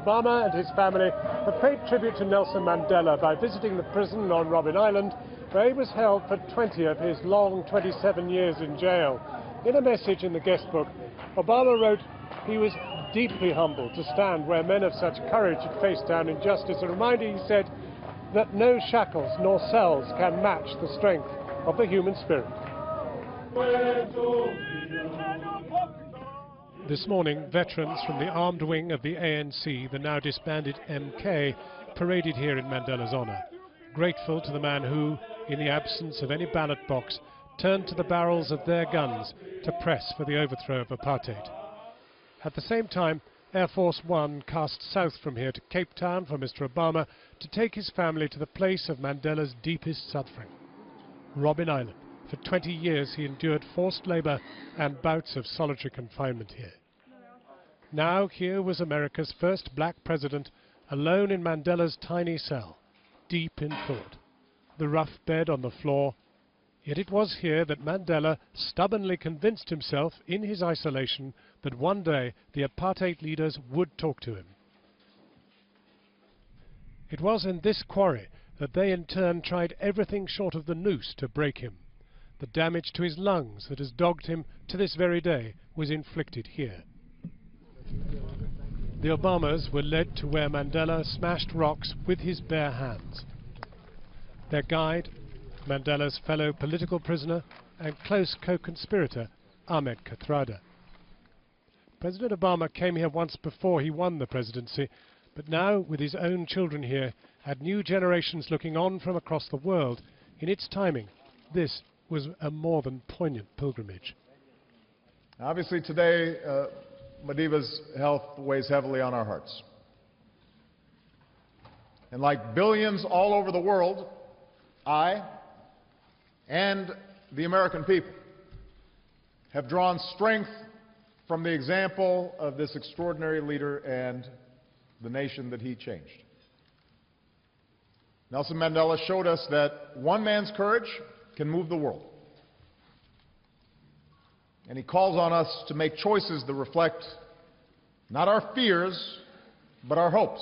Obama and his family have paid tribute to Nelson Mandela by visiting the prison on Robben Island, where he was held for 20 of his long 27 years in jail. In a message in the guest book, Obama wrote he was deeply humbled to stand where men of such courage had faced down injustice. A reminder, he said, that no shackles nor cells can match the strength of the human spirit. This morning, veterans from the armed wing of the ANC, the now disbanded MK, paraded here in Mandela's honour, grateful to the man who, in the absence of any ballot box, turned to the barrels of their guns to press for the overthrow of apartheid. At the same time, Air Force One cast south from here to Cape Town for Mr. Obama to take his family to the place of Mandela's deepest suffering, Robben Island. For 20 years he endured forced labour and bouts of solitary confinement here. Now here was America's first black president, alone in Mandela's tiny cell, deep in thought, the rough bed on the floor. Yet it was here that Mandela stubbornly convinced himself in his isolation that one day the apartheid leaders would talk to him. It was in this quarry that they in turn tried everything short of the noose to break him. The damage to his lungs that has dogged him to this very day was inflicted here. The Obamas were led to where Mandela smashed rocks with his bare hands. Their guide, Mandela's fellow political prisoner and close co-conspirator, Ahmed Kathrada. President Obama came here once before he won the presidency, but now, with his own children here, had new generations looking on from across the world. In its timing, this was a more than poignant pilgrimage. Obviously today, Madiba's health weighs heavily on our hearts. And like billions all over the world, I and the American people have drawn strength from the example of this extraordinary leader and the nation that he changed. Nelson Mandela showed us that one man's courage can move the world. And he calls on us to make choices that reflect not our fears, but our hopes.